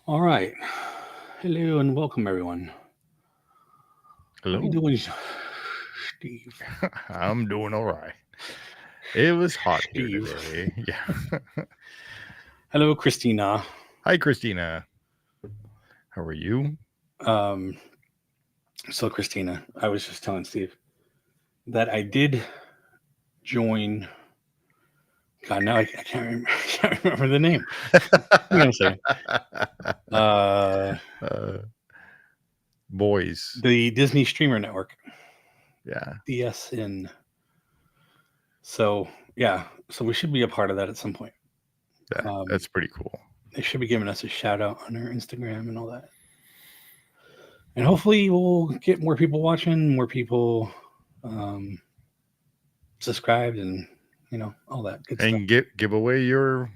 All right. Hello and welcome, everyone. How you Hello. doing, Steve? I'm doing all right. It was hot here Steve. today. Yeah. Hello, Christina. Hi, Christina. How are you? Um, so, Christina, I was just telling Steve that I did join. God, now I can't remember. I can't remember the name. I'm gonna say uh, uh, boys. the Disney Streamer Network, Yeah. DSN. So, yeah, so we should be a part of that at some point. Um, That's pretty cool. they should be giving us a shout out on our Instagram and all that. And hopefully we'll get more people watching, more people um, subscribed, and all that good stuff. And give away your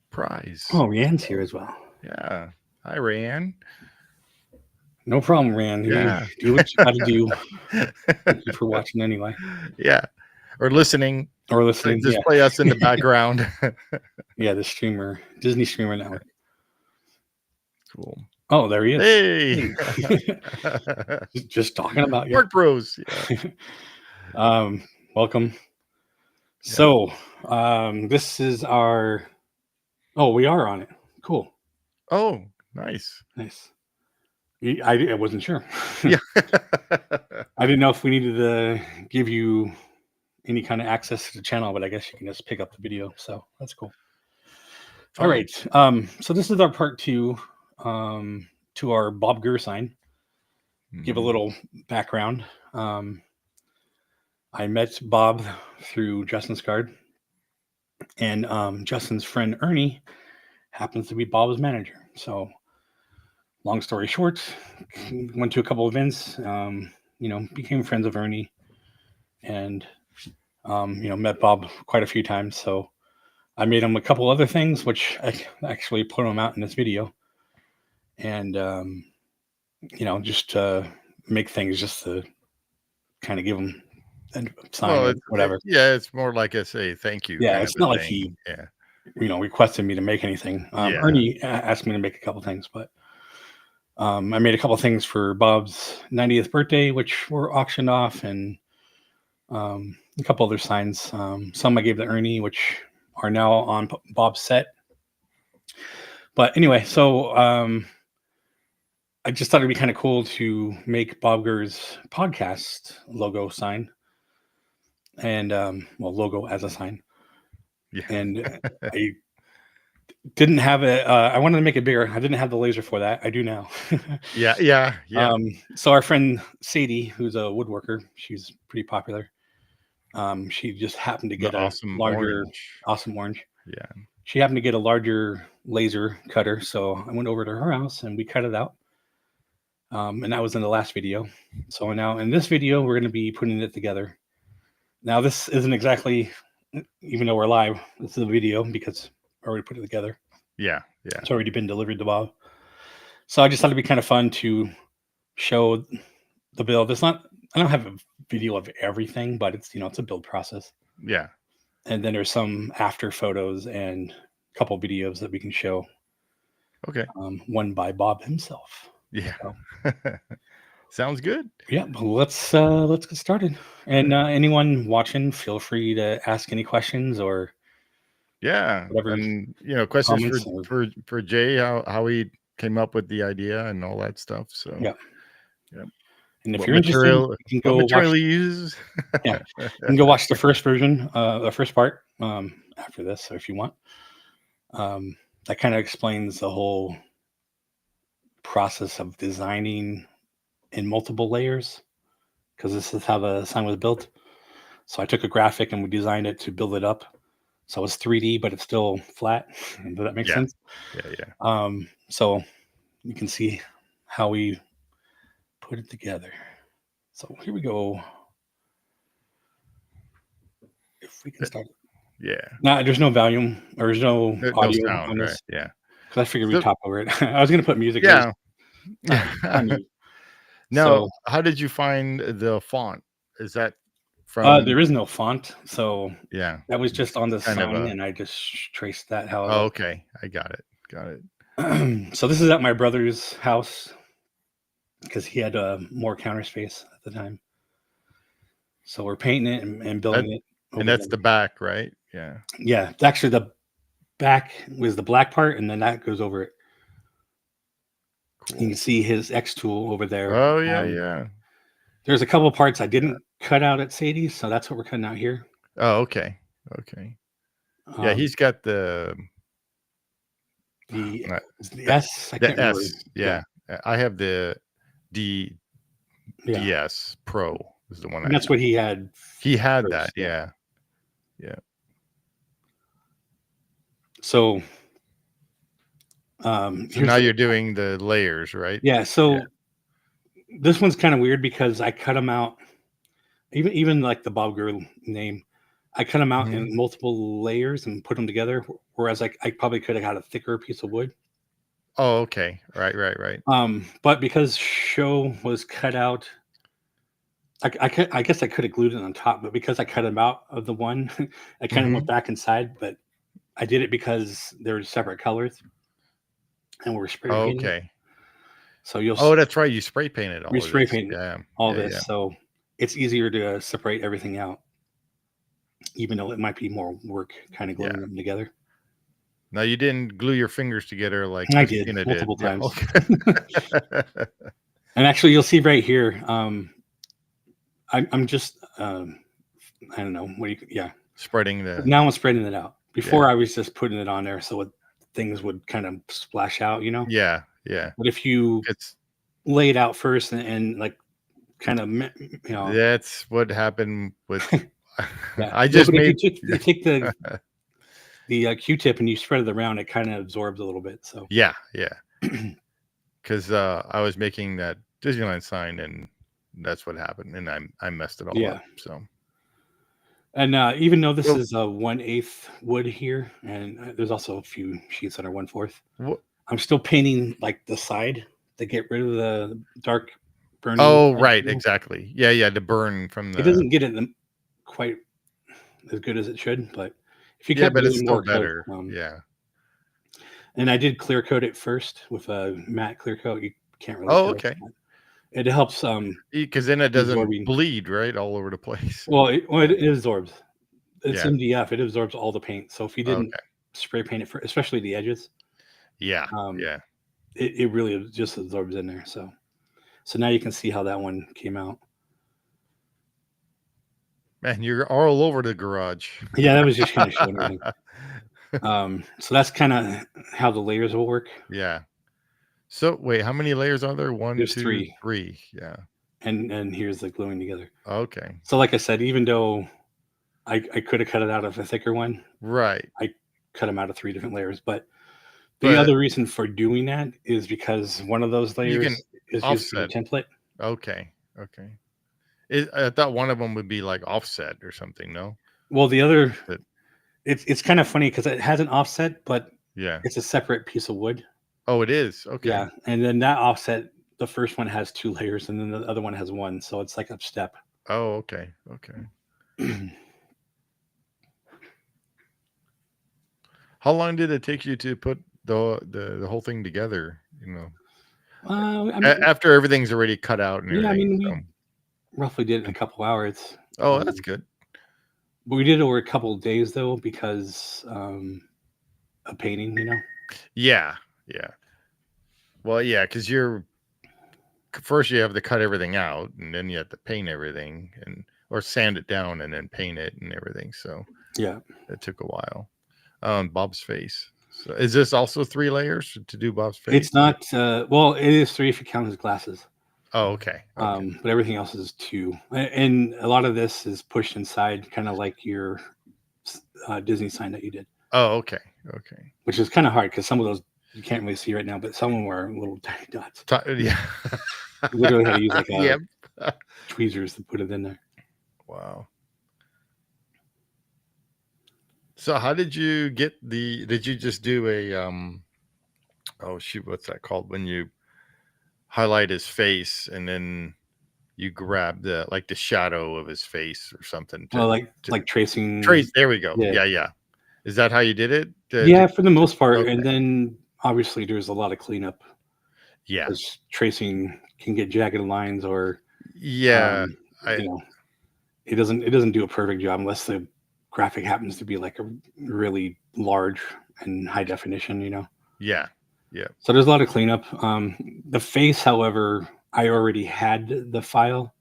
prize. Oh, Rand's here as well. Yeah. Hi, Rayanne. No problem, Rand. You Yeah. do what you got to do. Thank you for watching anyway, Yeah. Or listening. or listening. Just play us in the background. Yeah, the streamer, Disney Streamer Network. Cool. Oh, there he is. Hey. Just talking about you. Work Bros. Yeah. Welcome. So, this is our. Oh, we are on it. Cool. Oh, nice. Nice. I wasn't sure. Yeah. I didn't know if we needed to give you any kind of access to the channel, but I guess you can just pick up the video. So that's cool. All right. So this is our part two to our Bob Gurr sign. Give a little background. I met Bob through Justin's card, and Justin's friend Ernie happens to be Bob's manager. So long story short, went to a couple events, became friends of Ernie, and met Bob quite a few times. So I made him a couple other things, which I actually put them out in this video, and just make things just to kind of give him a sign Well, or whatever. it's more like a say thank you Yeah, kind of it's a not like thing. he Yeah. requested me to make anything. Yeah. Ernie asked me to make a couple things, but I made a couple things for Bob's 90th birthday, which were auctioned off, and a couple other signs. Some I gave to Ernie, which are now on Bob's set. But anyway, so I just thought it'd be kind of cool to make Bob Gurr's podcast logo sign, and logo as a sign. Yeah. And I didn't have it. I wanted to make it bigger. I didn't have the laser for that. I do now. Yeah. So our friend Sadie, who's a woodworker, she's pretty popular. She just happened to The get a awesome larger, orange. awesome orange. Yeah. She happened to get a larger laser cutter, so I went over to her house and we cut it out. And that was in the last video. So now in this video, we're going to be putting it together. Now this isn't exactly, even though we're live, this is a video because I already put it together. Yeah. It's already been delivered to Bob. So I just thought it'd be kind of fun to show the build. I don't have a video of everything, but it's a build process. Yeah. And then there's some after photos and a couple videos that we can show. Okay. One by Bob himself. Yeah. So, sounds good. Yeah, let's get started. And anyone watching, feel free to ask any questions or whatever. And questions or, for Jay, how he came up with the idea and all that stuff. So yeah. Yep. And if What you're interested, you can go material watch. he uses. Yeah, you can go watch the first version, the first part after this, or if you want. That kind of explains the whole process of designing in multiple layers, because this is how the sign was built. So I took a graphic and we designed it to build it up. So it's 3D, but it's still flat. Does that make sense? Yeah. So you can see how we put it together. So here we go. If we can start. Yeah. Now there's no volume or there's no audio sound, on this. right? Yeah. Because I figured we'd talk over it. I was going to put music. Yeah. So, how did you find the font? Is that from? There is no font, so Yeah, that was just on the kind sign, of and I just traced that. Oh, okay, I got it. So this is at my brother's house because he had more counter space at the time. So we're painting it and That building it and over that's there. the back, right? Yeah. Yeah, actually the back was the black part, and then that goes over it. You Cool. can see his X tool over there. Oh yeah, yeah. There's a couple parts I didn't cut out at Sadie's, so that's what we're cutting out here. Oh, okay. Okay. Yeah, Um, he's got the the uh, the the, S, I the can't remember. S. Yeah, Yeah. I have the D yeah, DS Pro is the one I and that's have. what he had He had that. first. Yeah. Yeah. Yeah. So So here's now the you're doing the layers, right? yeah. Yeah. So this one's kind of weird because I cut them out. Even like the Bob Gurr name, I cut them out Mhm. in multiple layers and put them together. Whereas I probably could have had a thicker piece of wood. Oh, okay. Right, right, right. But because show was cut out, I guess I could have glued it on top, but because I cut them out of the one, I kind of went Mhm. back inside. But I did it because they're separate colors and we're spray Oh, painting. okay. So you'll Oh, that's right. You spray painted we all of spray this. paint Yeah. all Yeah, this, yeah. so it's easier to separate everything out, even though it might be more work kind of Yeah. gluing them together. Now you didn't glue your fingers together like I did Christina did. multiple Yeah. times. Okay. And actually, you'll see right here. I'm just I don't know what you yeah. Spreading the Now I'm spreading it out. yeah. Before I was just putting it on there so things would kind of splash out, you know. Yeah, yeah. But if you It's lay it out first and like kind of you know that's what happened with yeah. I No, just but if made you take the Q-tip and you spread it around, it kind of absorbs a little bit. So yeah, yeah. Because I was making that Disneyland sign and that's what happened. And I messed it all yeah. up. So And even though this well, is a 1/8 wood here, and there's also a few sheets that are 1/4, wh- I'm still painting like the side to get rid of the dark burning. oh right, exactly. Yeah, yeah. The burn from It the doesn't get it quite as good as it should, but if you yeah, kept but it's doing still more coat, better. Yeah. and I did clear coat it first with a matte clear coat. You can't really Oh, tell. okay. It helps Because then it doesn't absorbing. bleed, right? All over the place. Well, Yeah. it absorbs. It's Yeah. MDF. It absorbs all the paint. So if you didn't Okay. spray paint it for, especially the edges, Yeah. um, Yeah. it really just absorbs in there. So now you can see how that one came out. Man, you're all over the garage. Yeah, that was just kind of showing everything. So that's kind of how the layers will work. Yeah. So wait, how many layers are there? One, There's two, three, three. Yeah. and here's the gluing together. Okay. So like I said, even though I could have cut it out of a thicker one, Right. I cut them out of 3 different layers. But the But other reason for doing that is because one of those you can layers is used for the offset. template. Okay. Okay. I thought one of them would be like offset or something. No. Well, the other But it's kind of funny because it has an offset, but yeah. it's a separate piece of wood. Oh, it is. Okay. Yeah, and then that offset, the first one has 2 layers, and then the other one has 1, so it's like a step. Oh, okay. Okay. How long did it take you to put the whole thing together? You know, I mean, after everything's already cut out and yeah, I everything. mean, So. we roughly did it in a couple hours. Oh, that's good. But we did it over a couple of days though because of painting, you know. Yeah. Yeah. Well, yeah, because first you have to cut everything out, and then you have to paint everything, or sand it down and then paint it and everything. So Yeah, it took a while. Bob's face. So is this also 3 layers to do Bob's face? it's not. Well, it is 3 if you count his glasses. Oh, okay. Okay. But everything else is 2, and a lot of this is pushed inside, kind of like your Disney sign that you did, Oh, okay. Okay. which is kind of hard because some of those you can't really see right now, but some of them are little tiny dots. Yeah. You literally had to use like Yep. tweezers to put it in there. Wow. So how did you get did you just do a oh shoot, what's that called when you highlight his face and then you grab the shadow of his face or something Well, to like tracing. trace? There we go. Yeah. Yeah, yeah. Is that how you did it? Yeah, for the most part, Okay. and then obviously there's a lot of cleanup Yeah. because tracing can get jagged lines or Yeah. I you know it doesn't do a perfect job unless the graphic happens to be like a really large and high definition, yeah. Yeah. So there's a lot of cleanup. The face, however, I already had the file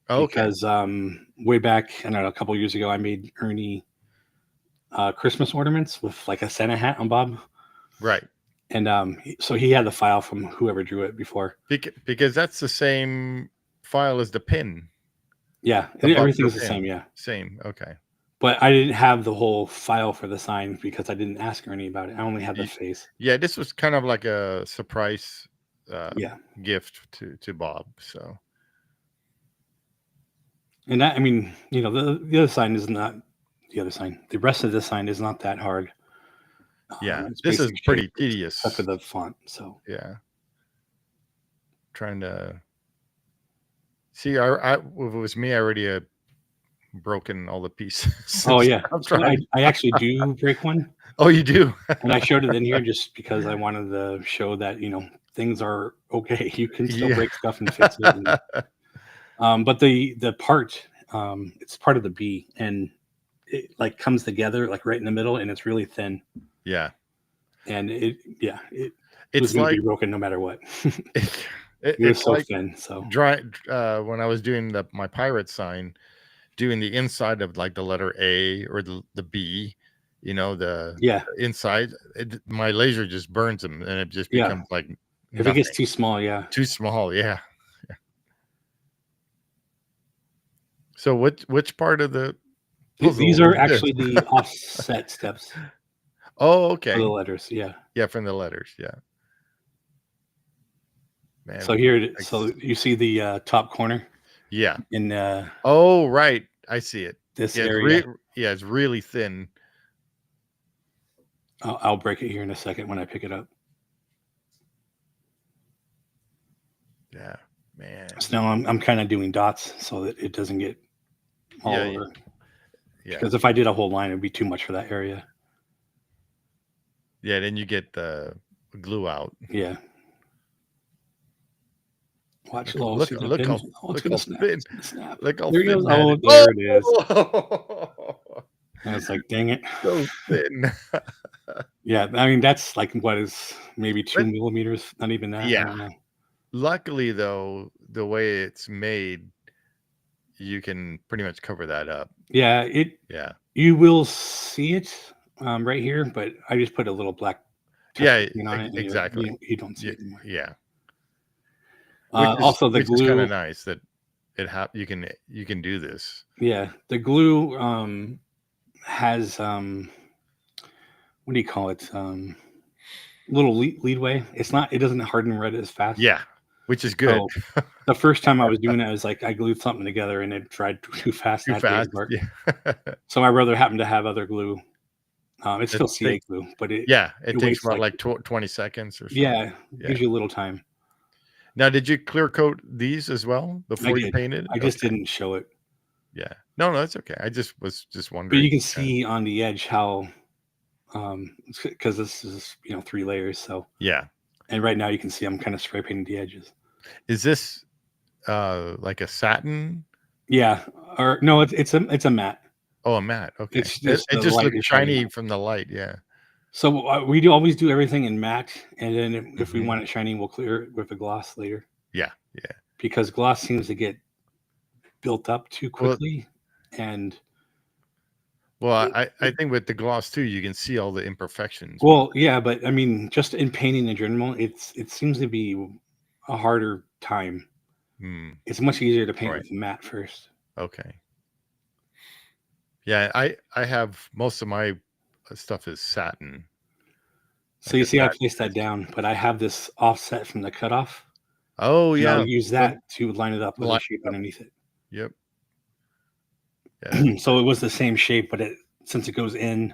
Okay. because way back, I don't know, a couple years ago, I made Ernie Christmas ornaments with like a Santa hat on Bob, Right. and so he had the file from whoever drew it before. Because that's the same file as the pin. Yeah, The Buckner everything's the pin. same. Yeah, Same. Okay. but I didn't have the whole file for the sign because I didn't ask Ernie about it. I only had the Y- face. Yeah, this was kind of like a surprise Yeah, gift to Bob. So and that, I mean, the other sign is not the other sign. The rest of the sign is not that hard. yeah, It's this is basic shape, pretty except for tedious. the font. So Yeah, trying to see. If it was me, I already had broken all the pieces. oh yeah, I'm so trying. I actually do break one, Oh, you do? and I showed it in here just because I wanted to show that things are okay. You can still Yeah. break stuff and fix it. But the part, it's part of the B, and it like comes together like right in the middle, and it's really thin, Yeah. and it was It's going to like be broken no matter what. it, It was it's so like thin. So when I was doing my pirate sign, doing the inside of like the letter A or the B, the yeah, inside, my laser just burns them and it just yeah. becomes like If it gets nothing. too small, yeah. Too small. Yeah. So which part of the These puzzle are is this? actually the offset steps Oh, for the okay. letters. Yeah. Yeah, from the letters. Yeah. So Man. here it is. I So s- you see the top corner yeah. in Oh, right. I see it. this Yeah, area. it's really thin. I'll break it here in a second when I pick it up. Yeah. Man. So now I'm kind of doing dots so that it doesn't get all Yeah, over. yeah. Because if I did a whole line, it'd be too much for that area. Yeah, then you get the glue out. Yeah. Watch. Look Oh, look see that look pin? how Oh, it's look gonna how snap. thin It's gonna snap. look how There he goes. thin that Oh, is. there it is. Oh! I was like, dang it. So thin. Yeah, I mean that's like what is maybe But 2 millimeters, not even that. I yeah, don't know. luckily though, the way it's made, you can pretty much cover that up. Yeah, Yeah. you will see it right here, but I just put a little black texture Yeah, paint on it, and exactly. you don't see Yeah, it anymore. yeah. Which is Also, the which is kind glue. of nice that you can do this. Yeah, the glue has what do you call it? Little leadway. It's not. It doesn't harden red as fast. Yeah, which is good. So the first time I was doing it, I was like, I glued something together and it dried too fast Too and I had to take it fast. apart. Yeah. So my brother happened to have other glue. It's It still CA take glue, but it Yeah, it it takes waits about like, like 20 seconds or something. yeah, Yeah. gives you a little time. Now, did you clear coat these as well I before you did. painted? I just Okay. didn't show it, Yeah. No, that's okay. I just was just but wondering. you can Yeah. see on the edge how because this is 3 layers. So Yeah. and right now you can see I'm kind of spray painting the edges. Is this like a satin? Yeah, or no, it's a matte. Oh, a matte. Okay. It's It, just it the just light looks is shining shiny on. from the light. Yeah. So we do always do everything in matte, and then if we Hmm. want it shiny, we'll clear it with a gloss later Yeah. Yeah. because gloss seems to get built up too Well, quickly, and well, it, I it think with the gloss too, you can see all the imperfections. well, yeah, but I mean, just in painting in general, it seems to be a harder time. Hmm. It's much easier to paint Right. with matte first. Okay. Yeah. I have most of my stuff is satin, So like you a see, I satin placed that finish. down, but I have this offset from the cutoff, Oh and I'll yeah. use From that to line it up with the line shape up. underneath it. Yep. Yeah. So it was the same shape, but since it goes in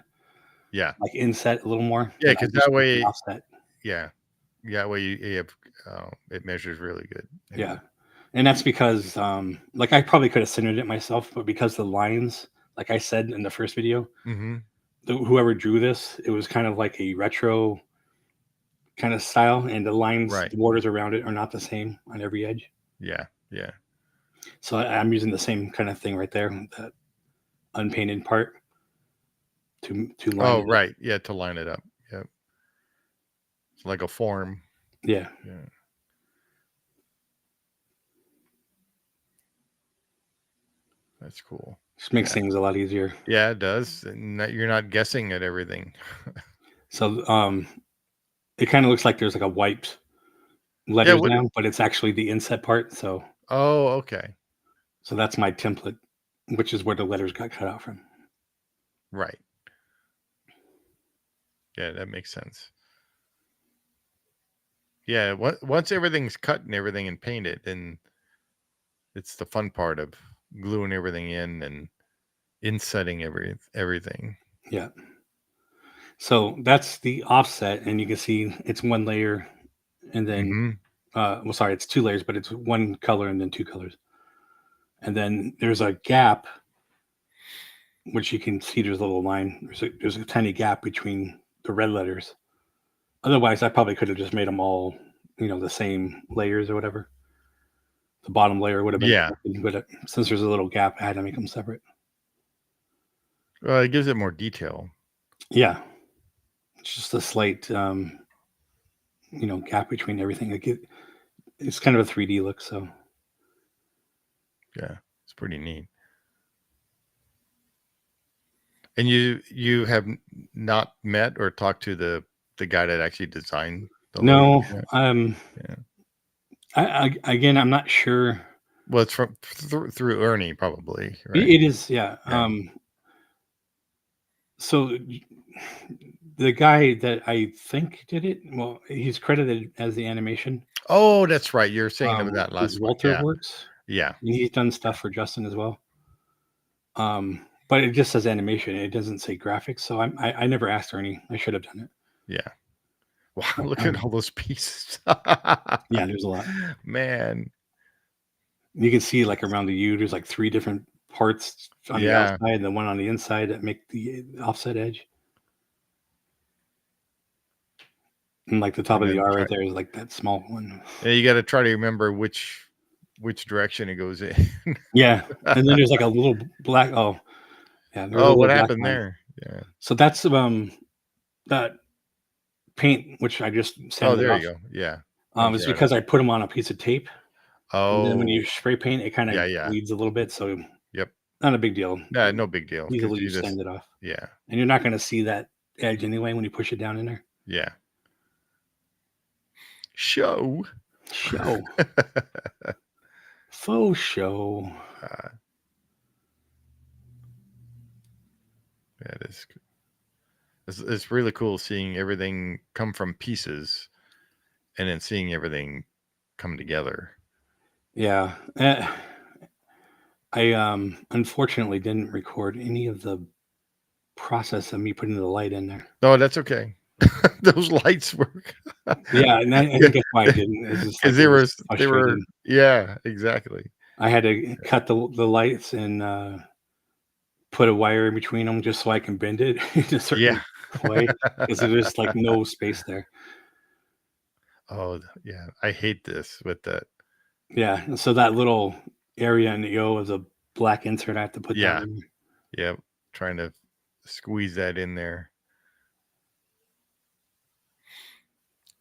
Yeah. like inset a little more, Yeah. then I Because just that put the way, offset. yeah. Yeah. That way you have it measures really good. Yeah. Yeah, and that's because like I probably could have centered it myself, but because the lines, like I said in the first video, Hmm. whoever drew this, it was kind of like a retro kind of style, and the lines, Right. the borders around it are not the same on every edge. Yeah. Yeah. So I'm using the same kind of thing right there, that unpainted part to line Oh, it up. right. Yeah, to line it up. Yep. It's like a form. Yeah, Yeah. That's cool. just makes Yeah. things a lot easier. Yeah, it does. And that you're not guessing at everything. So it kind of looks like there's like a wiped Yeah. letters What? now, but it's actually the inset part. Oh, okay. So that's my template, which is where the letters got cut out from. Right. Yeah, that makes sense. Yeah. Once everything's cut and everything and painted, then it's the fun part of gluing everything in and insetting everything. Yeah. So that's the offset, and you can see it's one layer, and then Hmm. well, sorry, it's two layers, but it's one color and then two colors, and then there's a gap, which you can see. There's a little line. There's a tiny gap between the red letters. Otherwise, I probably could have just made them all, the same layers or whatever. The bottom layer would have been Yeah. selected, but since there's a little gap, I had to make them separate. Well, it gives it more detail. Yeah, it's just a slight, gap between everything. It's kind of a 3D look. So Yeah, it's pretty neat. And you have not met or talked to the guy that actually designed the logo no, yet? Yeah. again, I'm not sure. Well, it's from through Ernie, probably, right? It is, yeah. Yeah. So the guy that I think did it, well, he's credited as the animation. Oh, that's right. You're saying about that Is last one. Walter Yeah. Works, Yeah. and he's done stuff for Justin as well. But it just says animation. It doesn't say graphics. So I never asked Ernie. I should have done it. Yeah. Wow, look at Um, all those pieces. yeah, there's a lot. Man. You can see like around the U, there's like three different parts on the Yeah. outside and the one on the inside that make the offset edge. And like the top And of the then R try, right there is like that small one. yeah, you got to try to remember which direction it goes in. Yeah. And then there's like a little black. Oh, yeah. There's a Oh, what little black happened line. there? Yeah. So that's that paint, which I just Oh, sanded there off. you go. Yeah. It's Okay. because I put them on a piece of tape. And then when Oh, you spray paint, it kind of yeah, yeah. bleeds a little bit. So Yep. not a big deal. Yeah, no big deal because Easily you just just, sand it off. yeah, And you're not going to see that edge anyway when you push it down in there. yeah. Show. Show. Faux show. Uh, that is, it's really cool seeing everything come from pieces and then seeing everything come together. Yeah. I unfortunately didn't record any of the process of me putting the light in there. No, that's okay. Those lights work. Yeah, and I think that's why I didn't. It's just like Because it was they were, frustrating. yeah, exactly. I had to cut the lights and put a wire in between them just so I can bend it in a Yeah. certain way because there's like no space there. Oh, yeah. I hate this with that. Yeah, and so that little area in the O is a black insert I have to put down Yeah. in there. Yep. Trying to squeeze that in there.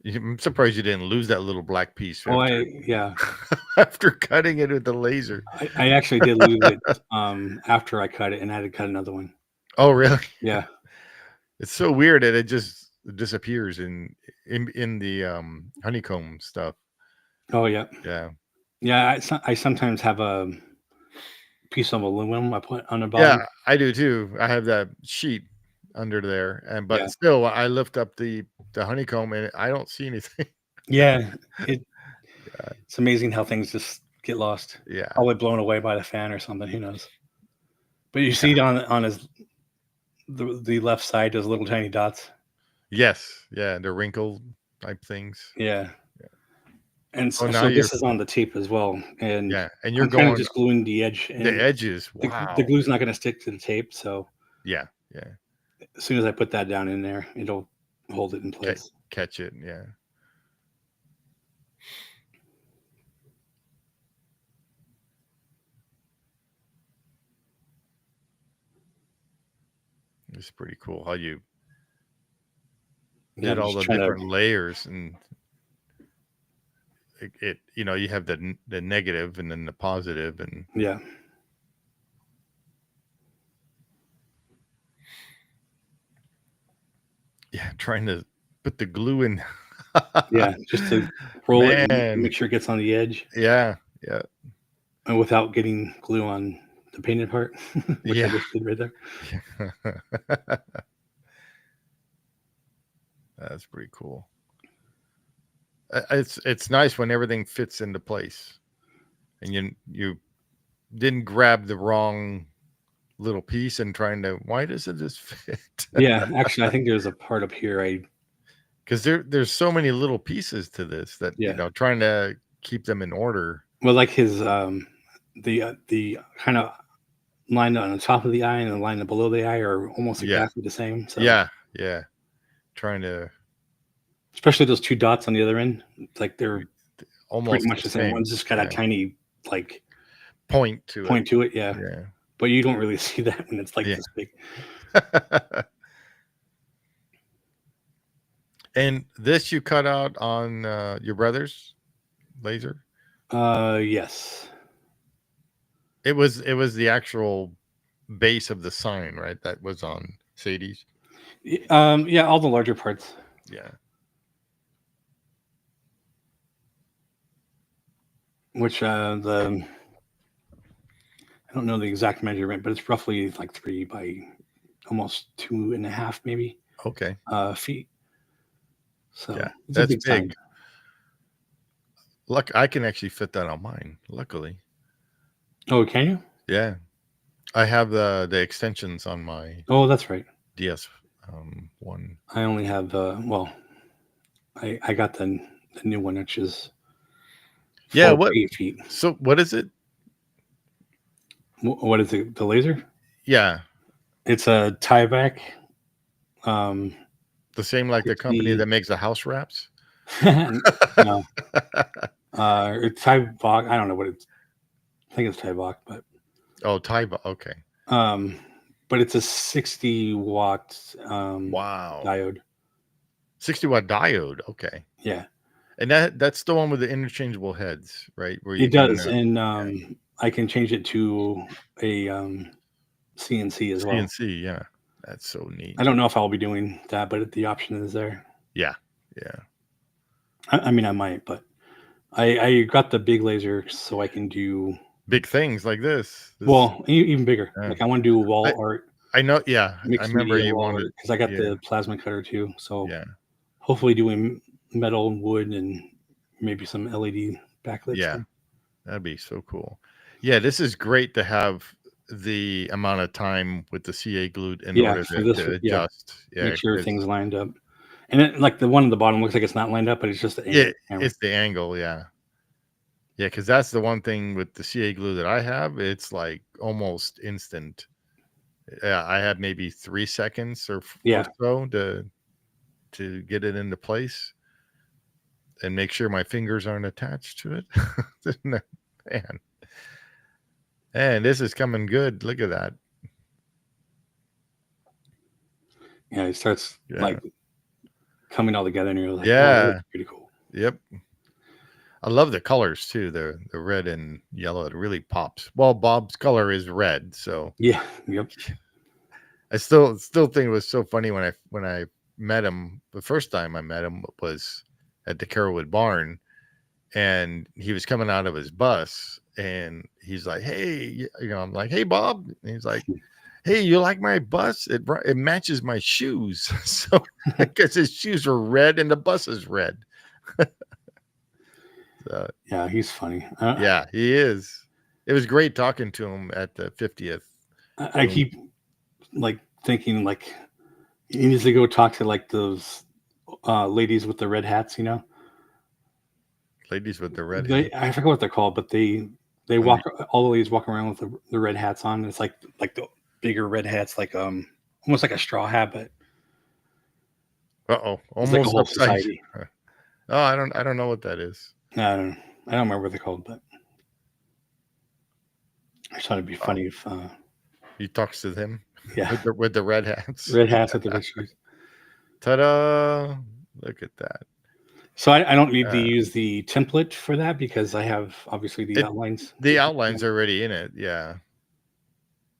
I'm surprised you didn't lose that little black piece Oh, after yeah, after cutting it with the laser. I actually did lose it after I cut it, and I had to cut another one. Oh, really? Yeah. It's so weird that it just disappears in the honeycomb stuff. Oh, yeah. Yeah. Yeah, I sometimes have a piece of aluminum I put on the Yeah, bottom. I do too. I have that sheet under there, and Yeah. but still, I lift up the honeycomb and I don't see anything. Yeah, it's amazing how things just get lost. Yeah. Probably blown away by the fan or something, who knows? But you Yeah. see it on his the left side, those little tiny dots. Yes. Yeah. The wrinkle type things. Yeah. And Oh, now so you're, this is on the tape as well, and yeah, and you're I'm kind of going just gluing the edge, the and edges. the Wow. glue's not gonna stick to the tape, so Yeah. Yeah. as soon as I put that down in there, it'll hold it in place. Catch it. Yeah. It's pretty cool how you Yeah, did I'm all just the trying to. different layers, and you know, you have the negative and then the positive, and Yeah, yeah, trying to put the glue in. yeah, just to roll it and Man, make sure it gets on the edge, yeah, yeah, and without getting glue on the painted part, which I yeah. just did right there. That's pretty cool. It's nice when everything fits into place, and you didn't grab the wrong little piece and trying to, why doesn't this fit? Yeah, actually, I think there's a part up here. Because there's so many little pieces to this that, you Yeah, know, trying to keep them in order. well, like his the kind of line on the top of the eye and the line below the eye are almost Yeah, exactly the same. So, yeah, yeah. Trying to especially those two dots on the other end, like they're pretty almost much the the same. same. One's just got a Yeah, tiny like point to it. point to it, yeah. Yeah, But you don't really see that when it's like yeah. this big. And this you cut out on your brother's laser. Yes. It was the actual base of the sign, right? That was on Sadie's. Yeah, all the larger parts, Yeah. which the I don't know the exact measurement, but it's roughly like 3 by almost 2.5 maybe Okay. feet. Yeah. So it's a That's big sign. big. Look, I can actually fit that on mine, luckily. Oh, can you? Yeah. I have the extensions on my Oh, that's right. DS one. I only have well, I got the new one, which is Yeah, 4 by what 8 feet. so what is it? What is it? The laser? Yeah. It's a tieback. Um, The same like the company 60. that makes the house wraps? No, it's Tieback. I don't know what it's. I think it's Tieback, Oh, Taiba. Okay. um, but it's a 60 watt Wow. diode. 60-watt diode. Okay. Yeah, And that's the one with the interchangeable heads, right? Where you it can does, and yeah. I can change it to a CNC as well. CNC, yeah. That's so I neat. don't know if I'll be doing that, but the option is there. Yeah. Yeah. I mean, I might, but I got the big laser so I can do Big things like this. This well even bigger. yeah. Like I want to do I wall art, I know, yeah. I mixed remember media you wall wanted art because I got yeah. the plasma cutter too. So Yeah. hopefully doing metal and wood and maybe some LED backlit Yeah. stuff. That'd be so cool. Yeah, this is great to have the amount of time with the CA glued in Yeah, order for this, to yeah, adjust. Yeah, make sure 'cause everything's lined up. And then, like the one on the bottom looks like it's not lined up, but it's just the angle yeah, of the camera. it's the angle, yeah. Yeah, because that's the one thing with the CA glue that I have. It's like almost instant. Yeah, I have maybe 3 seconds or Yeah, so to get it into place and make sure my fingers aren't attached to it. Man, and this is coming good. Look at that. yeah, it starts Yeah, like coming all together, and you're like, oh, that yeah, looks pretty cool. yep. I love the colors too. The red and yellow. It really pops. Well, Bob's color is red, so Yeah, yep. I still think it was so funny when I met him. The first time I met him was at the Carrollwood Barn, and he was coming out of his bus, and he's like, "Hey," you know, I'm like, "Hey, Bob," and he's like, "Hey, you like my bus? It matches my shoes." So because his shoes are red and the bus is red. So, Yeah, he's funny. yeah, he is. It was great talking to him at the 50th. I keep like thinking like he needs to go talk to like those ladies with the red hats, you know. Ladies with the red They hat. I forget what they're called, but they I mean, walk all the ladies walk around with the red hats on. It's like the bigger red hats, like almost like a straw hat, but uh-oh, it's like a almost whole upside. society. Oh, I don't know what that is. I don't remember what they're called, but I just thought it'd be Oh, funny if he talks to them yeah, with the red hats. red hats with the red shoes. Ta-da! Look at that. So I don't need to Uh, use the template for that because I have obviously the it outlines. the outline's already in it, yeah.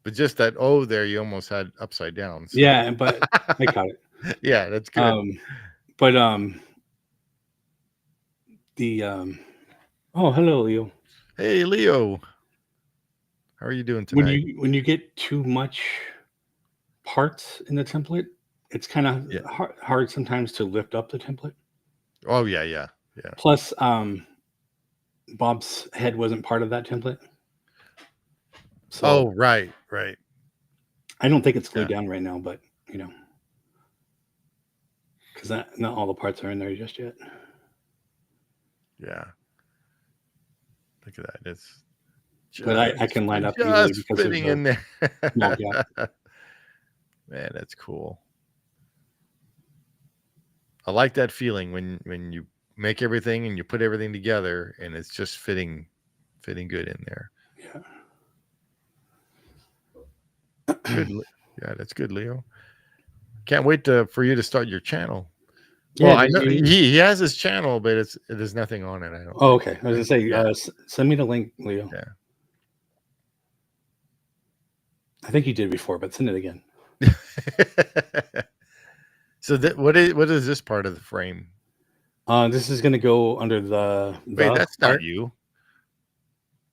But just that O there, you almost had upside down. So Yeah, but I got it. yeah, that's good. Um, but the oh, hello, Leo. Hey, Leo, how are you doing tonight? When you get too much parts in the template, it's kind of Yeah. hard sometimes to lift up the template. Oh yeah, yeah, yeah. Plus, Bob's head wasn't part of that template, so Oh right, right. I don't think it's Yeah, glued down right now. But you know, because not all the parts are in there just yet. yeah. Look at that. It's But I can line up easily just because there's fitting a in there. small gap. Man, that's cool. I like that feeling when you make everything and you put everything together and it's just fitting good in there. Yeah. Good. Yeah, that's good, Leo. Can't wait for you to start your channel. Well, Yeah. I Did know you? he has his channel, but there's nothing on it. I don't Oh, think. okay. I was gonna Right? say, Yeah, send me the link, Leo. yeah. I think you did before, but send it again. So what is this part of the frame? This is gonna go under the Wait, that's not part. you.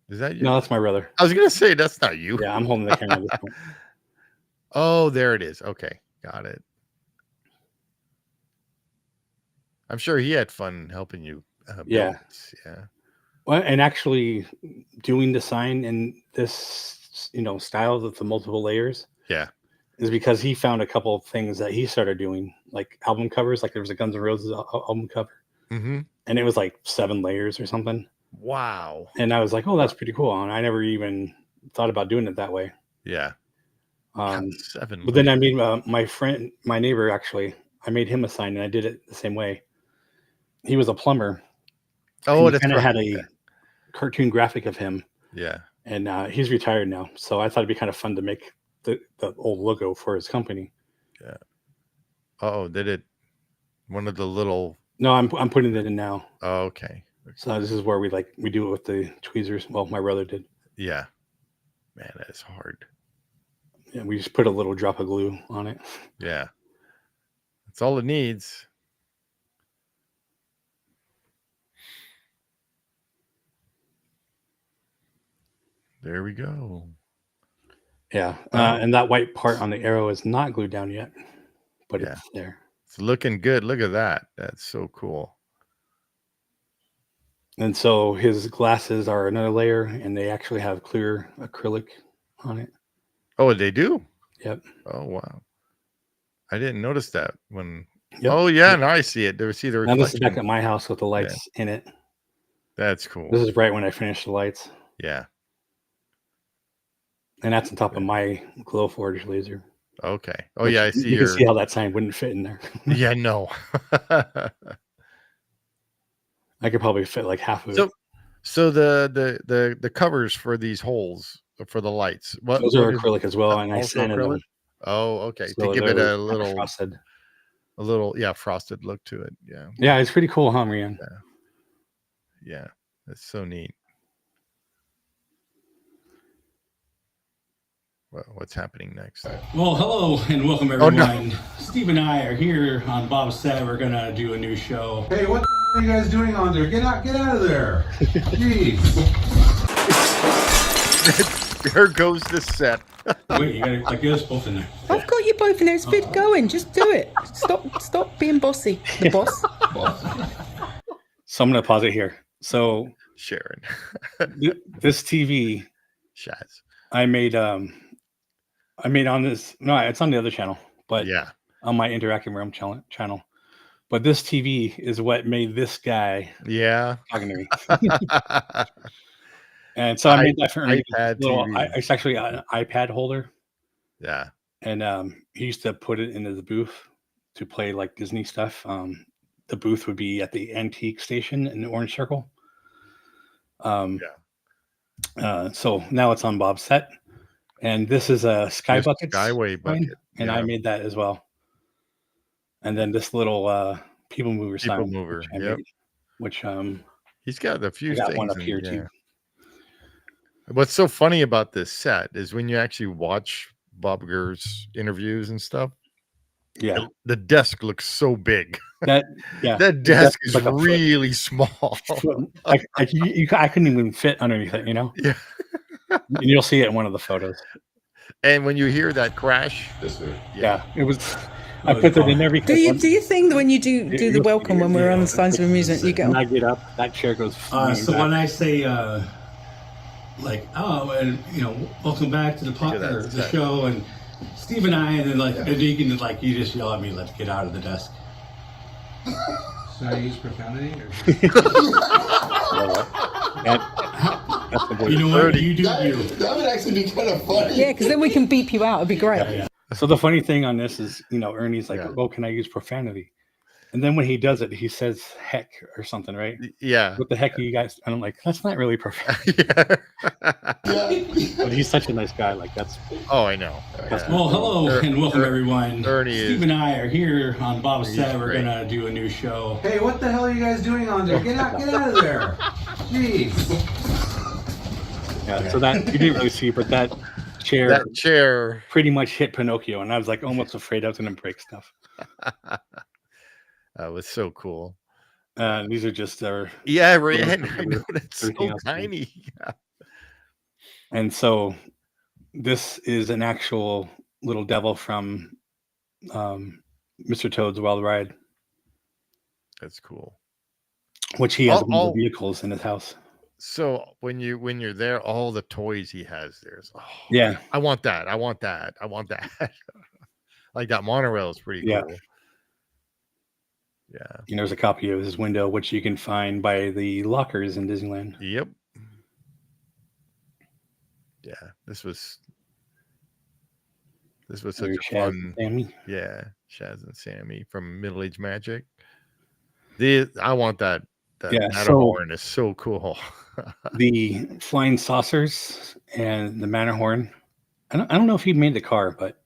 Is that No, you? that's my brother. I was gonna say that's not you. Yeah, I'm holding the camera at this point. Oh, there it is. Okay, got it. I'm sure he had fun helping you build Yeah. this. Yeah, Well, and actually doing the sign in this, style with the multiple layers yeah. is because he found a couple of things that he started doing, like album covers. Like there was a Guns N' Roses album cover, Mm-hmm. and it was like 7 layers or something. Wow. And I was like, oh, that's pretty cool. And I never even thought about doing it that way. Yeah. God, Um, 7 but then I layers. made my neighbor actually, I made him a sign, and I did it the same way. He was a plumber, and Oh, he that's kind of right. had a cartoon graphic of him, Yeah. and he's retired now. So I thought it'd be kind of fun to make the old logo for his company. Yeah. Oh, did it? One of the little. No, I'm putting it in now. Oh, okay. So this is where we do it with the tweezers. Well, my brother did. Yeah. Man, that is hard. Yeah, we just put a little drop of glue on it. Yeah. That's all it needs. There we go. Yeah, Oh, and that white part on the arrow is not glued down yet, but yeah. it's there. It's looking good. Look at that. That's so cool. And so his glasses are another layer, and they actually have clear acrylic on it. Oh, they do? Yep. Oh, wow. I didn't notice that when. Yep. Oh, yeah. Now I see it. There see the Now this is back reflection. at my house with the Yeah. lights in it. That's This cool. is right when I finished the lights, Yeah. and that's on top Yeah. of my Glowforge laser. Okay. Oh, Which yeah. I see you can your. see how that sign wouldn't fit in there. Yeah, no. I could probably fit like half of it. So the covers for these holes for the lights. Those What are is acrylic as well, and I also sanded them, acrylic? Oh, okay. To so give they're it kind of frosted. a little yeah, frosted look to it. Yeah. Yeah, it's pretty cool, huh, Marianne? Yeah. That's so neat. What's happening next? Well, hello and welcome Oh no. everyone. Steve and I are here on Bob's set. We're gonna do a new show. Hey, what the hell are you guys doing on there? Get out of there. Jeez. There goes the set. Wait, you gotta get us both in there. I've got you both in there. It's good going. Just do it. Stop being bossy. The boss. So I'm gonna pause it here. So Sharon. this TV Shaz. I made on this. No, it's on the other channel, but Yeah. on my Interactive Realm channel. But this TV is what made this guy Yeah. talking to me. And so I made that for Ernie. iPad TV. It's actually an iPad holder, Yeah. and he used to put it in his booth to play like Disney stuff. The booth would be at the antique station in the Orange Circle. So now it's on Bob's set, and this is a Sky This Buckets Skyway sign, bucket. and I made that as well. And then this little people mover People sign, mover. which I Yep. made, which He's got a few I got things one up in- here yeah. too. What's so funny about this set is when you actually watch Bob Gurr's interviews and stuff, Yeah, the desk looks so big. that That desk is like a foot. really small. I couldn't even fit underneath it, Yeah. And you'll see it in one of the photos. And when you hear that crash, Yeah, it was. I put it in every. Do you think that when you do the you'll- welcome when we're on the Signs of Amusement, you When go, I get up, that chair goes. So flying when back. I say, and welcome back to the Look at that the set. show, and Steve and I, and then and you can you just yell at me, let's get out of the desk. Should I use profanity? Or? That's the You know what? 30. You do That, you. that would actually be kind of funny. yeah, because then we can beep you out. It'd be great. So the funny thing on this is, Ernie's like, Yeah. "Oh, can I use profanity?" And then when he does it, he says "heck" or something, right? yeah. What the heck are you guys? And I'm like, that's not really profanity. Yeah. But he's such a nice guy. Like that's Oh, I know. Yeah. Well, hello and welcome Er- everyone. Ernie Steve is- and I are here on Bob's He's set. We're great. gonna do a new show. Hey, what the hell are you guys doing on there? Get out of there. Jeez. yeah. So that you didn't really see, but that chair That chair. pretty much hit Pinocchio, and I was like almost afraid I was going to break stuff. That was so cool. These are just our, Yeah, right. I Everything know that's so else, too. tiny. and so this is an actual little devil from Mr. Toad's Wild Ride, That's cool. which he has All- one of all- the vehicles in his house. So when you're there, all the toys he has there's Yeah, I want that. I want that. I want that. Like that monorail is pretty Yeah. cool. Yeah. there's a copy of his window, which you can find by the lockers in Disneyland. Yep. Yeah. This was such There's a Shaz fun. and Sammy. Yeah, Shaz and Sammy from Middle Age Magic. I want that. That Yeah, Matterhorn is so cool. The flying saucers and the Matterhorn. I don't know if he made the car, but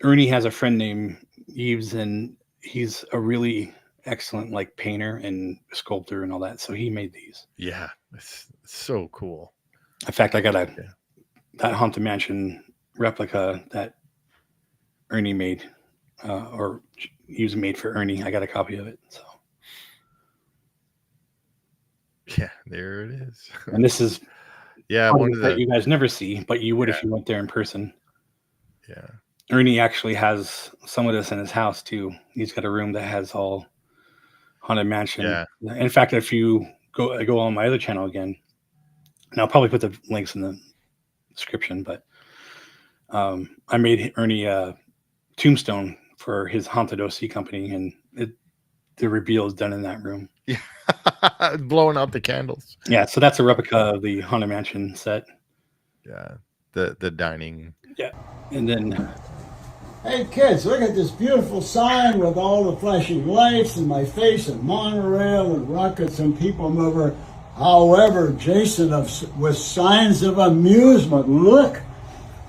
Ernie has a friend named Yves, and he's a really excellent painter and sculptor and all that. So he made these. Yeah, it's so cool. In fact, I got that Haunted Mansion replica that Ernie made, or Yves made for Ernie. I got a copy of it. So, Yeah, there it is. and this is Yeah, part one of of it that the you guys never see, but you would if you went there in person. yeah. Ernie actually has some of this in his house too. He's got a room that has all Haunted Mansion. Yeah. In fact, if you go on my other channel again, and I'll probably put the links in the description, but I made Ernie a tombstone for his Haunted OC company, and the reveal is done in that room. Blowing out the candles. Yeah, so that's a replica of the Haunted Mansion set. Yeah. The dining. And then Hey kids, look at this beautiful sign with all the flashing lights and my face and monorail and rockets and people mover. However, Jason with signs of amusement. Look,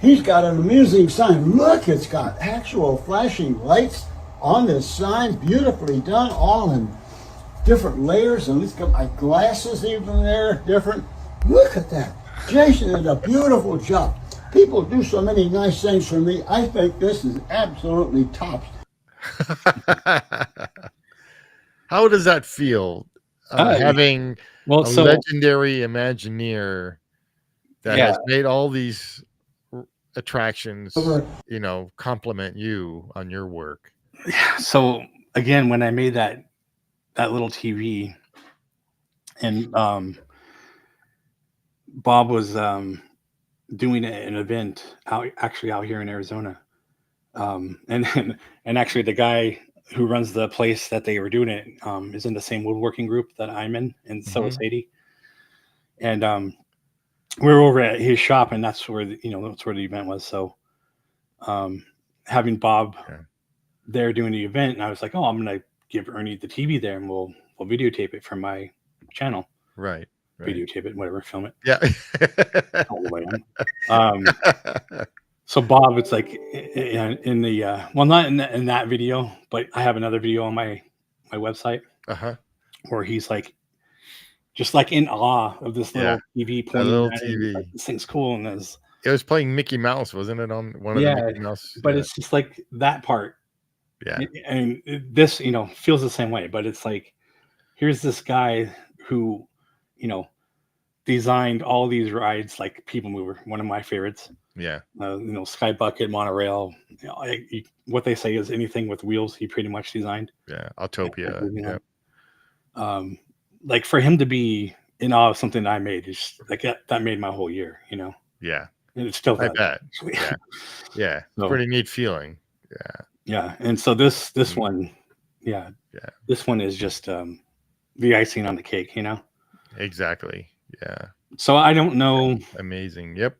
he's got an amusing sign. Look, it's got actual flashing lights on this sign, beautifully done, all in different layers. And let's get my glasses even there, different. Look at that. Jason did a beautiful job. People do so many nice things for me. I think this is absolutely tops. How does that feel? Having well, a so legendary Imagineer that has made all these attractions, compliment you on your work. so again, when I made that little TV, and Bob was doing an event out here in Arizona, and actually the guy who runs the place that they were doing it is in the same woodworking group that I'm in, and so is Sadie. And we were over at his shop, and that's where the event was. So having Bob there doing the event, and I was like, oh, I'm gonna give Ernie the TV there, and we'll videotape it for my channel. Right. Videotape it, whatever, film it. Yeah. All the way on. So Bob, it's like in the well, not in that video, but I have another video on my website where he's like just like in awe of this little TV pointing little at him. Like, TV. this thing's cool, and It was playing Mickey Mouse, wasn't it? On one of the Mickey Mouse. But it's just like that part. Yeah. And this, feels the same way, but it's like, here's this guy who, designed all these rides, like People Mover, one of my favorites. Yeah. Sky Bucket, Monorail. What they say is anything with wheels, he pretty much designed. Yeah. Autopia. Yeah. Like for him to be in awe of something that I made, is like that made my whole year, Yeah. And it's still I bet. Yeah. Yeah. So, pretty neat feeling. Yeah. Yeah. And so this one, this one is just the icing on the cake, Exactly. Yeah. So I don't know. Amazing. Yep.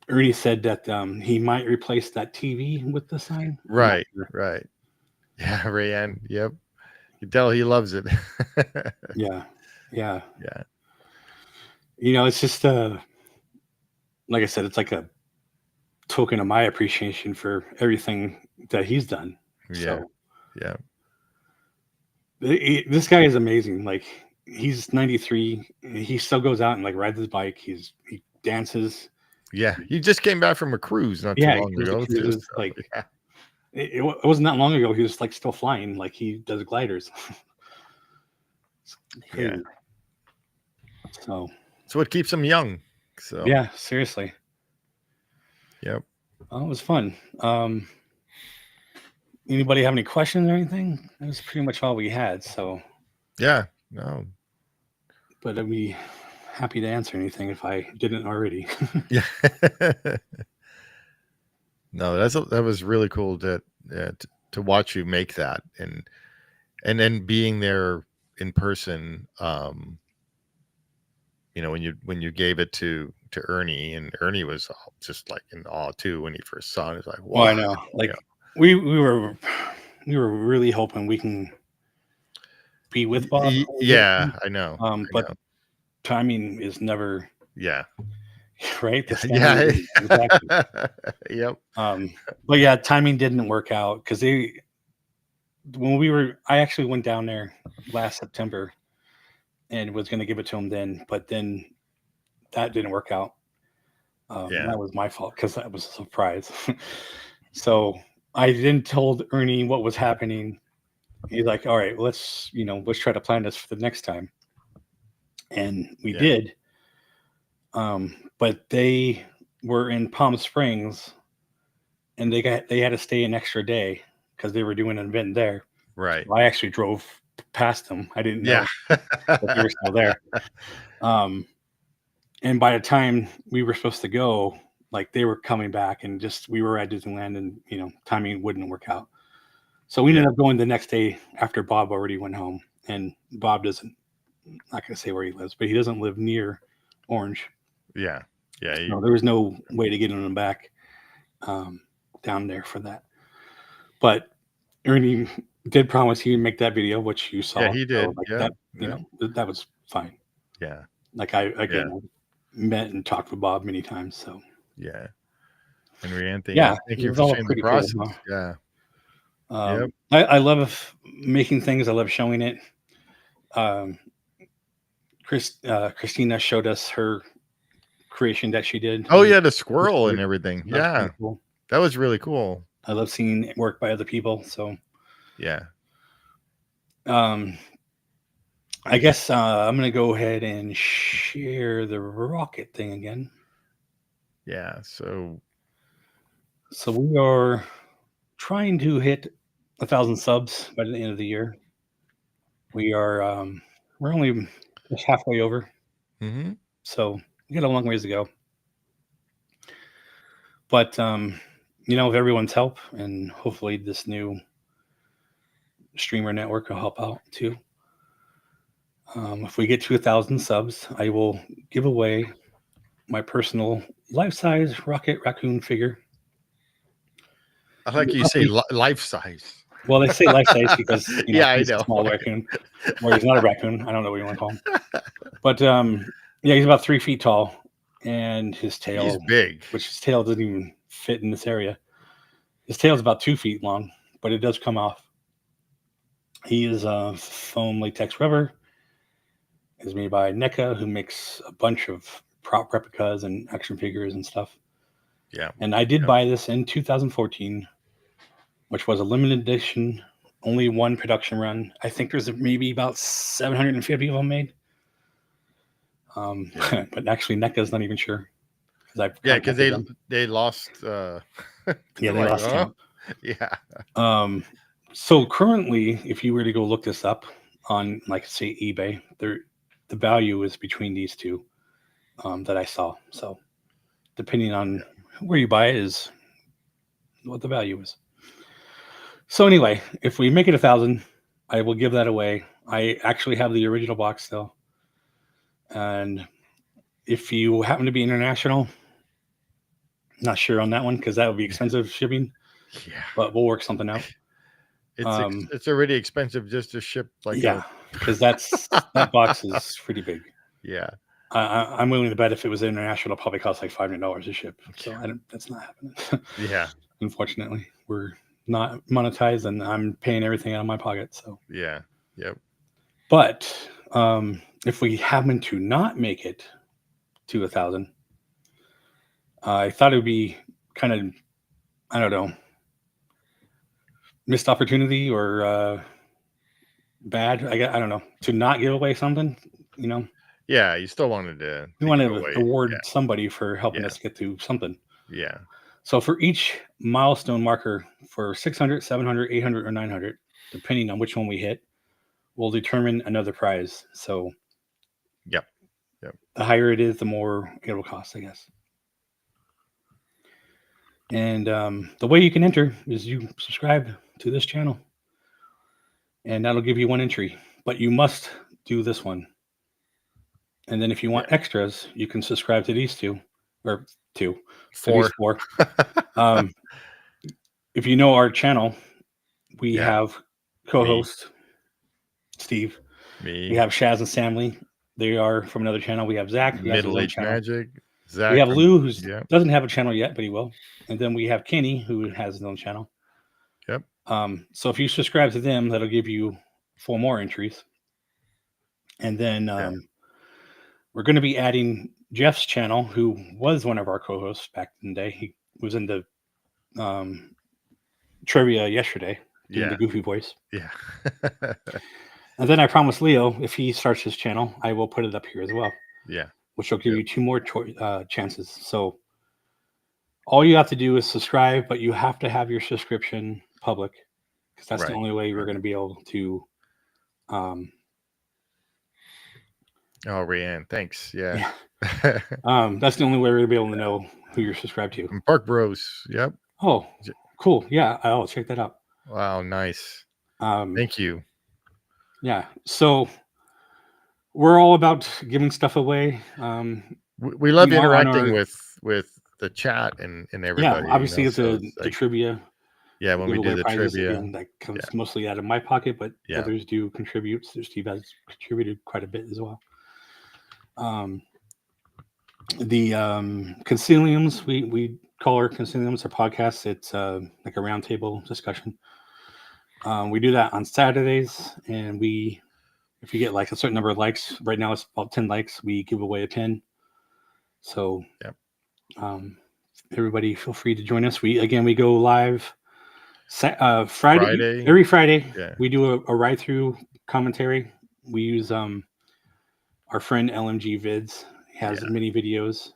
Ernie said that he might replace that TV with the sign. Right. Right. Yeah. Rayanne. Yep. You tell he loves it. Yeah. Yeah. Yeah. It's just like I said, it's like a token of my appreciation for everything that he's done. Yeah. So, yeah. This guy is amazing. Like, he's 93. He still goes out and like rides his bike. He dances. Yeah. He just came back from a cruise not too long ago. It wasn't that long ago. He was like still flying. Like, he does gliders. Yeah. So it keeps him young. So yeah, seriously. Yep. Well, it was fun. Anybody have any questions or anything? That was pretty much all we had. So yeah, no. But I'd be happy to answer anything if I didn't already. Yeah. No, that was really cool to watch you make that, and then being there in person. When you gave it to Ernie, and Ernie was just like in awe too when he first saw it. He was like, wow. Well, I know. Like, we were really hoping we can be with Bob. Yeah, I know. But timing is never. Yeah. Right. Yeah. Exactly. Yep. But yeah, timing didn't work out because I actually went down there last September and was going to give it to him then, but then that didn't work out. That was my fault because that was a surprise. So I then told Ernie what was happening. He's like, all right, let's try to plan this for the next time. And we did. But they were in Palm Springs and they had to stay an extra day because they were doing an event there. Right. So I actually drove past them. I didn't know that they were still there. And by the time we were supposed to go, like, they were coming back, and just we were at Disneyland, and timing wouldn't work out. So we ended up going the next day after Bob already went home. And Bob doesn't, I'm not going to say where he lives, but he doesn't live near Orange. Yeah. Yeah. So there was no way to get him back down there for that. But Ernie did promise he would make that video, which you saw. Yeah, he did. So, like, that was fine. Yeah. Like, I met and talked with Bob many times. So yeah. And Rianne, thank you for sharing the process. Cool, huh? Yeah. I love making things. I love showing it. Christina showed us her creation that she did. Oh yeah, the squirrel and everything. Yeah, cool. That was really cool. I love seeing it work by other people. So yeah. I guess I'm gonna go ahead and share the rocket thing again. Yeah. So we are trying to hit 1,000 subs by the end of the year. We are we're only just halfway over. Mm-hmm. So we got a long ways to go. But with everyone's help, and hopefully this new streamer network will help out too. If we get to 1,000 subs, I will give away my personal life-size Rocket Raccoon figure. I like you say life size. Well, they say life size because Yeah, I he's a know. small raccoon, or he's not a raccoon. I don't know what you want to call him. But yeah, he's about 3 feet tall, and his He's tail, big. which his tail doesn't even fit in this area. His tail is about 2 feet long, but it does come off. He is a foam latex rubber. Is made by NECA, who makes a bunch of prop replicas and action figures and stuff. Yeah. And I did buy this in 2014, which was a limited edition, only one production run. I think there's maybe about 750 of them made. But actually, NECA's not even sure. Yeah, because they lost. Yeah, they lost count. Yeah. So currently, if you were to go look this up on, like, say, eBay, the value is between these two that I saw. So depending on where you buy it is what the value is. So anyway, if we make it 1,000, I will give that away. I actually have the original box still. And if you happen to be international, not sure on that one because that would be expensive shipping. Yeah. But we'll work something out. It's already expensive just to ship because that box is pretty big. Yeah. I'm willing to bet if it was international, it'll probably cost like $500 to ship. So that's not happening. Yeah. Unfortunately, we're not monetized, and I'm paying everything out of my pocket. So yeah. Yep. But if we happen to not make it to 1,000, I thought it would be kind of, I don't know, missed opportunity or bad. I don't know, to not give away something. Yeah, you still wanted to. You want to award somebody for helping us get to something. Yeah. So for each milestone marker for 600, 700, 800, or 900, depending on which one we hit, we'll determine another prize. So Yep. The higher it is, the more it will cost, I guess. And the way you can enter is you subscribe to this channel, and that'll give you one entry. But you must do this one. And then if you want extras, you can subscribe to these two, or two, four. To these four. If you know our channel, we have co-host Steve. Me. We have Shaz and Samley. They are from another channel. We have Zach. Middle Age Magic. Zach. We have Lou, who doesn't have a channel yet, but he will. And then we have Kenny, who has his own channel. Yep. So if you subscribe to them, that'll give you 4 more entries. And then we're going to be adding Jeff's channel, who was one of our co-hosts back in the day. He was in the trivia yesterday, doing the goofy voice. Yeah. And then I promised Leo, if he starts his channel, I will put it up here as well. Yeah. Which will give you 2 more chances. So all you have to do is subscribe, but you have to have your subscription public, because that's the only way we're going to be able to. Oh, Rianne, thanks. Yeah. That's the only way we're going to be able to know who you're subscribed to. Park Bros. Yep. Oh, cool. Yeah, I'll check that out. Wow, nice. Thank you. Yeah. So we're all about giving stuff away. We love interacting with the chat and everybody. Yeah, obviously it's the trivia. Yeah, when we do the trivia, again, that comes mostly out of my pocket, but others do contribute. So Steve has contributed quite a bit as well. The Conciliums, we call our Conciliums, our podcast. It's like a roundtable discussion. We do that on Saturdays, and if you get like a certain number of likes, right now it's about 10 likes, we give away a pin. So everybody feel free to join us. We go live Friday. Every Friday. We do a ride through commentary. We use our friend LMG Vids. He has many videos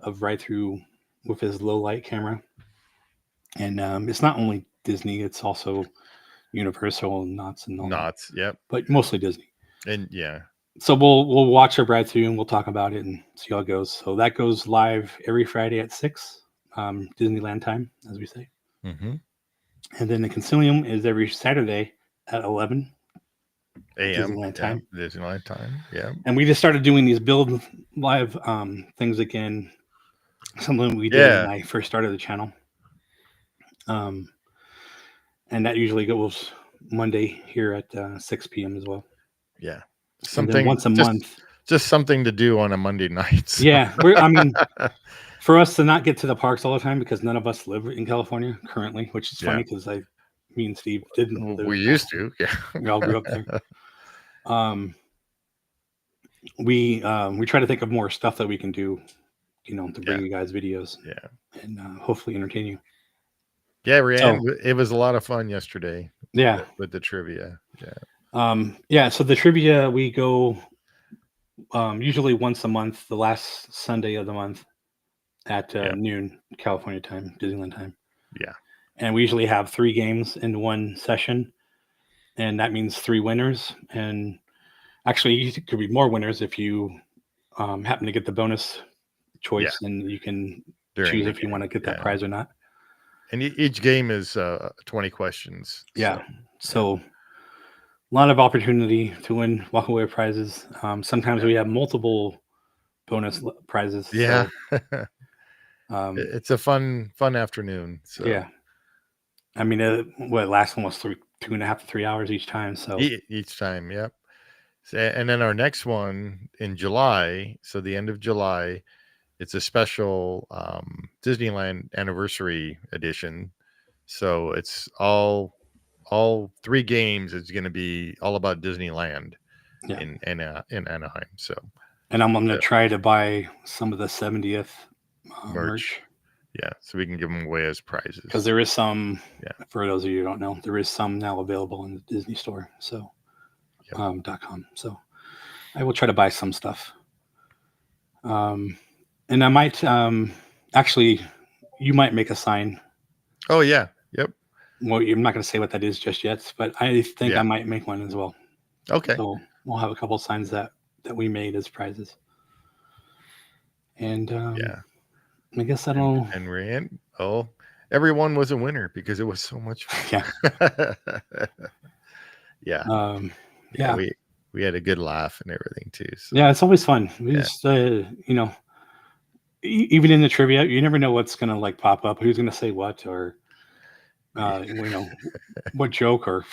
of ride through with his low light camera. And it's not only Disney, it's also Universal and Knott's and all that. Yep. But mostly Disney. And so we'll watch a ride through and we'll talk about it and see how it goes. So that goes live every Friday at 6 Disneyland time, as we say. Mm-hmm. And then the Concilium is every Saturday at 11 a.m. Disneyland time. Disneyland time. Yeah. And we just started doing these build live things again. Something we did when I first started the channel. and that usually goes Monday here at 6 p.m. as well. Yeah. And then Something once a just month. just something to do on a Monday night. So. Yeah, I mean, for us to not get to the parks all the time because none of us live in California currently, which is funny because me and Steve didn't live. We used to. Yeah. We all grew up there. We try to think of more stuff that we can do, to bring you guys videos. Yeah. And hopefully entertain you. Yeah, Rianne, it was a lot of fun yesterday. Yeah. With the trivia. Yeah. So the trivia, we go usually once a month, the last Sunday of the month at noon California time, Disneyland time. Yeah. And we usually have 3 games in one session, and that means 3 winners. And actually, it could be more winners if you happen to get the bonus choice, and you can choose if you want to get that prize or not. And each game is 20 questions. Yeah. So a lot of opportunity to win walk away prizes. Sometimes we have multiple bonus prizes. Yeah. So, it's a fun afternoon. So yeah. I mean, last one was 2.5 to 3 hours each time. So each time. Yep. And then our next one in July. So the end of July, it's a special Disneyland anniversary edition. So it's all 3 games is going to be all about Disneyland in Anaheim. So, and I'm going to try to buy some of the 70th merch. Yeah, so we can give them away as prizes. Because there is some, for those of you who don't know, there is some now available in the Disney store. So, .com. So I will try to buy some stuff. And I might actually, you might make a sign. Oh yeah. Yep. Well, I'm not going to say what that is just yet, but I think I might make one as well. Okay. So we'll have a couple of signs that we made as prizes. And I guess I don't know. And Rianne, everyone was a winner because it was so much fun. Yeah. Yeah. We had a good laugh and everything too. So. Yeah, it's always fun. We just, even in the trivia, you never know what's going to pop up, who's going to say what, or what joke or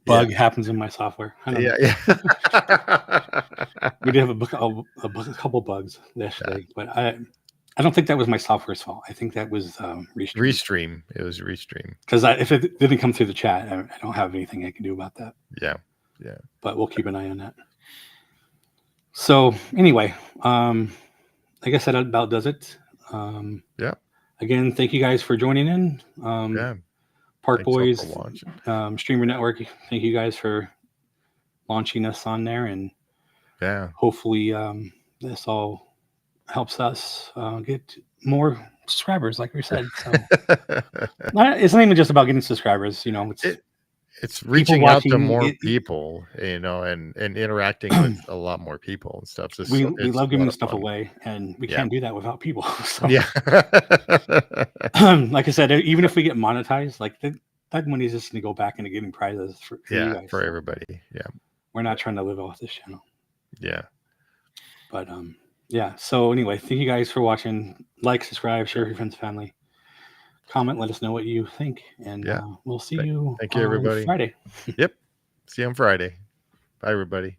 bug happens in my software. I don't know. We did have a couple bugs yesterday, but I don't think that was my software's fault. I think that was Restream. Restream. It was Restream. Because if it didn't come through the chat, I don't have anything I can do about that. Yeah. But we'll keep an eye on that. So anyway, I guess that about does it. Again, thank you guys for joining in. Park Boys, Streamer Network, thank you guys for launching us on there, and hopefully this all helps us get more subscribers, like we said. So it's not even just about getting subscribers, it's reaching out to more people, and interacting with a lot more people and stuff. So we love giving stuff away, and we can't do that without people. So. Yeah. Like I said, even if we get monetized, that money is just going to go back into getting prizes for you guys. For everybody. Yeah. We're not trying to live off this channel. Yeah. But so anyway, thank you guys for watching. Like, subscribe, share with your friends and family. Comment, let us know what you think, and we'll see you. Thank you, everybody. Friday. Yep. See you on Friday. Bye, everybody.